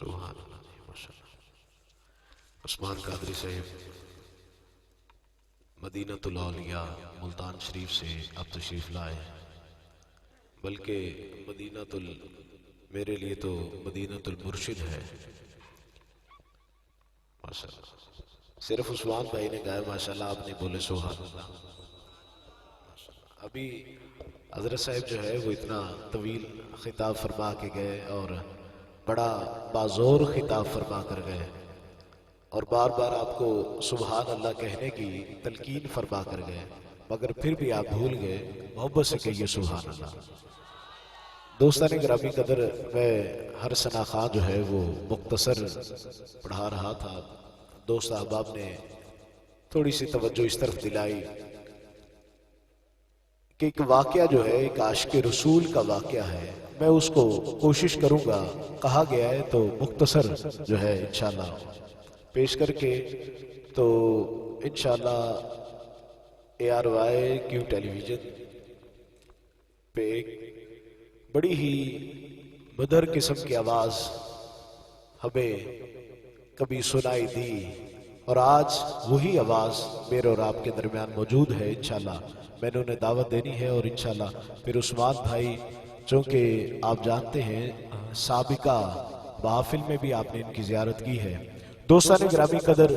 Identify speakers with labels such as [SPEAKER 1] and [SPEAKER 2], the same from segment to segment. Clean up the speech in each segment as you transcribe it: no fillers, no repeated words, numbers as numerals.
[SPEAKER 1] سبحان اللہ جی ماشاء اللہ۔ عثمان قادری صاحب مدینۃ الاولیاء ملتان شریف سے اب تشریف لائے، بلکہ میرے لیے تو مدینۃ المرشد ہے ماشاءاللہ۔ صرف عثمان بھائی نے کہا ماشاءاللہ، آپ نے بولے سبحان اللہ۔ ابھی حضرت صاحب جو ہے وہ اتنا طویل خطاب فرما کے گئے اور بڑا بازور خطاب فرما کر گئے، اور بار بار آپ کو سبحان اللہ کہنے کی تلقین فرما کر گئے، مگر پھر بھی آپ بھول گئے محبت سے کہیے سبحان اللہ۔ دوستان گرامی قدر، میں ہر ثنا خان جو ہے وہ مختصر پڑھا رہا تھا، دوست احباب نے تھوڑی سی توجہ اس طرف دلائی کہ ایک واقعہ جو ہے ایک عاشق رسول کا واقعہ ہے، میں اس کو کوشش کروں گا، کہا گیا ہے تو مختصر جو ہے انشاءاللہ پیش کر کے، تو انشاءاللہ ARY کیو ٹیلی ویژن پہ ایک بڑی ہی مدھر قسم کی آواز ہمیں کبھی سنائی دی، اور آج وہی آواز میرے اور آپ کے درمیان موجود ہے۔ انشاءاللہ میں نے انہیں دعوت دینی ہے، اور انشاءاللہ پھر عثمان بھائی، چونکہ آپ جانتے ہیں سابقہ محافل میں بھی آپ نے ان کی زیارت کی ہے۔ دوستان گرامی قدر،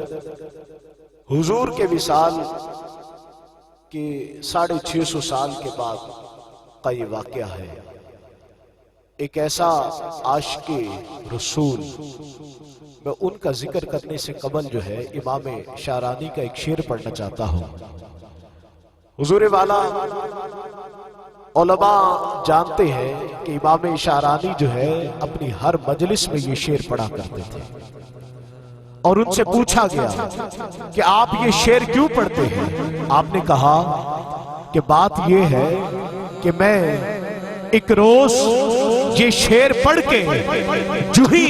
[SPEAKER 1] حضور کے وصال کے 650 سال کے بعد کا یہ واقعہ ہے۔ ایک ایسا عاشق رسول، میں ان کا ذکر کرنے سے قبل جو ہے امام شارانی کا ایک شعر پڑھنا چاہتا ہوں۔ حضور والا علماء جانتے ہیں کہ امام شارانی جو ہے اپنی ہر مجلس میں یہ شعر پڑھا کرتے تھے، اور ان سے پوچھا گیا کہ آپ یہ شعر کیوں پڑھتے ہیں؟ آپ نے کہا کہ بات یہ ہے کہ میں ایک روز یہ شعر پڑھ کے جو ہی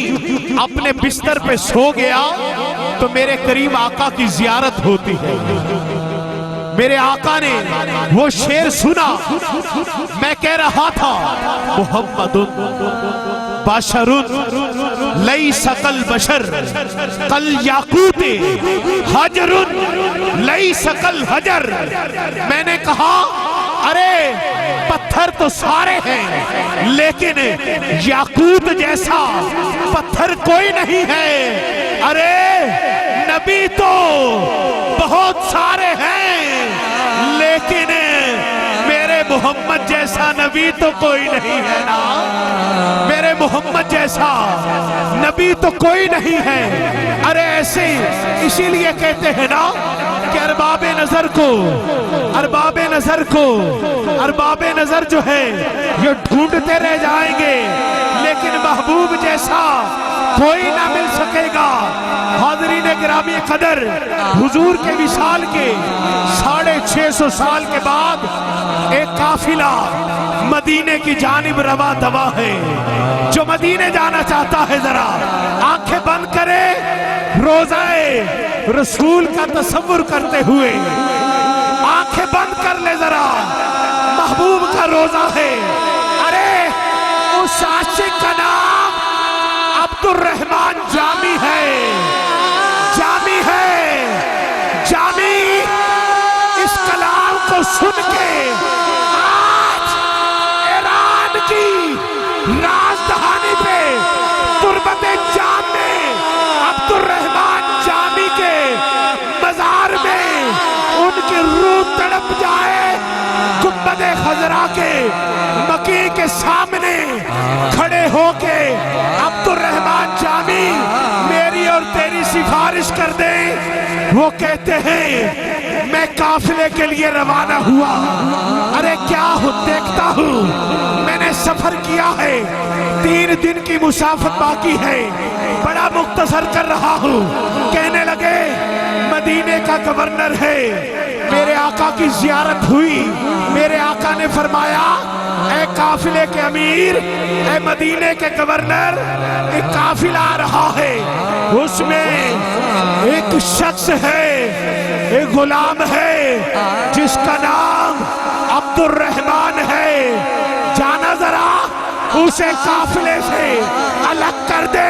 [SPEAKER 1] اپنے بستر پہ سو گیا تو میرے کریم آقا کی زیارت ہوتی ہے۔ میرے آقا نے وہ شعر سنا، میں کہہ رہا تھا محمد بشر لیس کالبشر کالیاقوت حجر لیس کالحجر۔ میں نے کہا ارے پتھر تو سارے ہیں لیکن یاقوت جیسا پتھر کوئی نہیں ہے، ارے نبی تو بہت سارے ہیں لیکن میرے محمد جیسا نبی تو کوئی نہیں ہے نا، میرے محمد جیسا نبی تو کوئی نہیں ہے۔ ارے ایسے اسی لیے کہتے ہیں نا کہ ارباب نظر جو ہے یہ ڈھونڈتے رہ جائیں گے لیکن محبوب جیسا کوئی نہ مل سکے گا۔ حاضرین گرامی قدر، حضور کے وصال کے 650 سال کے بعد ایک قافلہ مدینے کی جانب رواں دوا ہے۔ جو مدینے جانا چاہتا ہے ذرا آنکھیں بند کرے، روضہ رسول کا تصور کرتے ہوئے آنکھیں بند کر لے، ذرا محبوب کا روضہ ہے۔ ارے اس عاشق کا نام عبد الرحمن جامی ہے، جامی ہے، جامی۔ اس کلام کو سن کے آج ایران کی راجدھانی پہ تربت جام میں عبد الرحمن جامی کے مزار میں ان کی روح تڑپ جائے۔ گنبد خضرا کے مکی کے سامنے کھڑے ہو کے عبد الرحمن جامی میری اور تیری سفارش کر دیں۔ وہ کہتے ہیں میں قافلے کے لیے روانہ ہوا، ارے کیا دیکھتا ہوں، میں نے سفر کیا ہے، 3 دن کی مسافت باقی ہے، بڑا مختصر کر رہا ہوں۔ کہنے لگے مدینے کا گورنر ہے، میرے آقا کی زیارت ہوئی، میرے آقا نے فرمایا اے قافلے کے امیر، اے مدینے کے گورنر، ایک قافلہ آ رہا ہے، اس میں ایک شخص ہے، ایک غلام ہے جس کا نام عبد الرحمن ہے، جانا ذرا اسے قافلے سے الگ کر دے،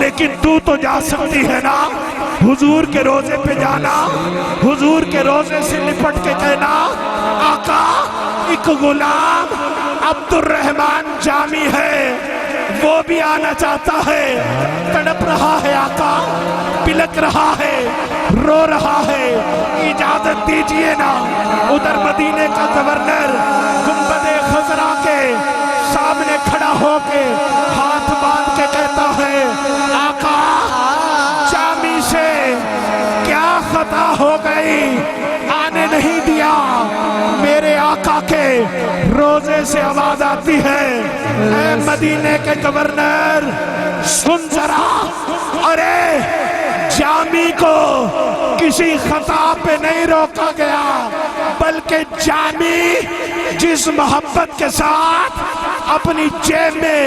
[SPEAKER 1] لیکن تو جا سکتی ہے نا حضور کے روزے پہ جانا, حضور کے روزے سے لپٹ کے کہنا آقا ایک غلام عبد الرحمن جامی ہے, وہ بھی آنا چاہتا ہے, تڑپ رہا ہے آقا, پلک رہا ہے, رو رہا ہے, اجازت دیجئے نا. ادھر مدینے کا گورنر گنبد خضرا کے سامنے کھڑا ہو کے ہاتھ باندھ کے کہتا ہے آقا جامی سے کیا خطا ہو گئی, آنے نہیں دیا. میرے آقا کے روزے سے آواز آتی ہے اے مدینے کے گورنر سن ذرا, ارے جامی کو کسی خطا پہ نہیں روکا گیا, بلکہ جامی جس محبت کے ساتھ اپنی جیب میں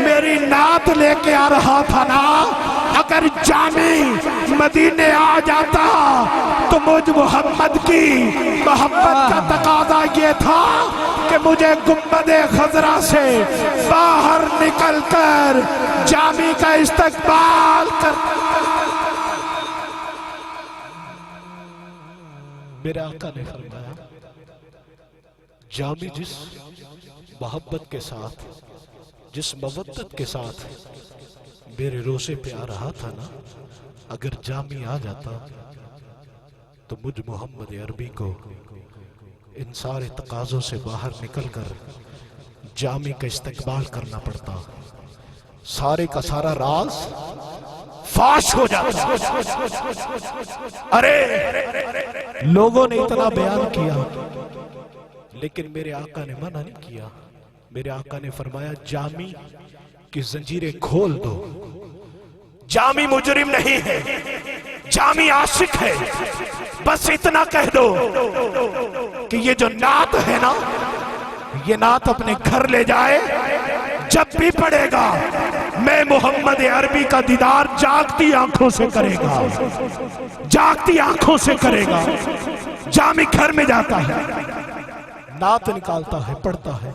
[SPEAKER 1] میری نعت لے کے آ رہا تھا نا, اگر جامی مدینے آ جاتا تو مجھ محمد کی محبت کا تقاضا یہ تھا کہ مجھے گنبد خضرا سے باہر نکل کر جامی کا استقبال کر. میرے آقا نے فرمایا جامی جس محبت کے ساتھ, جس مودت کے ساتھ میرے روزے پہ آ رہا تھا نا, اگر جامی آ جاتا تو مجھ محمد عربی کو ان سارے تقاضوں سے باہر نکل کر جامی کا استقبال کرنا پڑتا, سارے کا سارا راز فاش ہو جاتا. ارے لوگوں نے اتنا بیان کیا لیکن میرے آقا نے منع نہیں کیا. میرے آقا نے فرمایا جامی کی زنجیریں کھول دو, جامی مجرم نہیں ہے, جامی عاشق ہے, بس اتنا کہہ دو کہ یہ جو نعت ہے نا یہ نعت اپنے گھر لے جائے, جب بھی پڑھے گا میں محمد عربی کا دیدار جاگتی آنکھوں سے کرے گا, جاگتی آنکھوں سے کرے گا. جامی گھر میں جاتا ہے, نعت نکالتا ہے, پڑھتا ہے,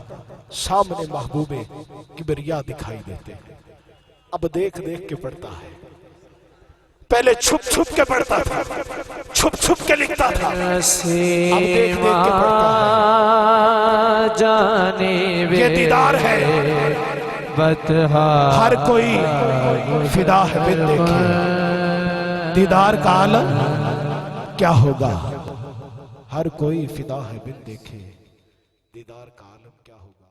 [SPEAKER 1] سامنے محبوب کبریا دکھائی دیتے ہیں. اب دیکھ دیکھ کے پڑھتا ہے, پہلے چھپ چھپ کے پڑھتا تھا, چھپ چھپ کے لکھتا تھا, اب دیکھ دیکھ کے پڑھتا ہے. یہ دیدار ہے, ہر کوئی فدا ہے بن دیکھے, دیدار کا عالم کیا ہوگا, ہر کوئی فدا ہے بن دیکھے, دیدار کا عالم کیا ہوگا.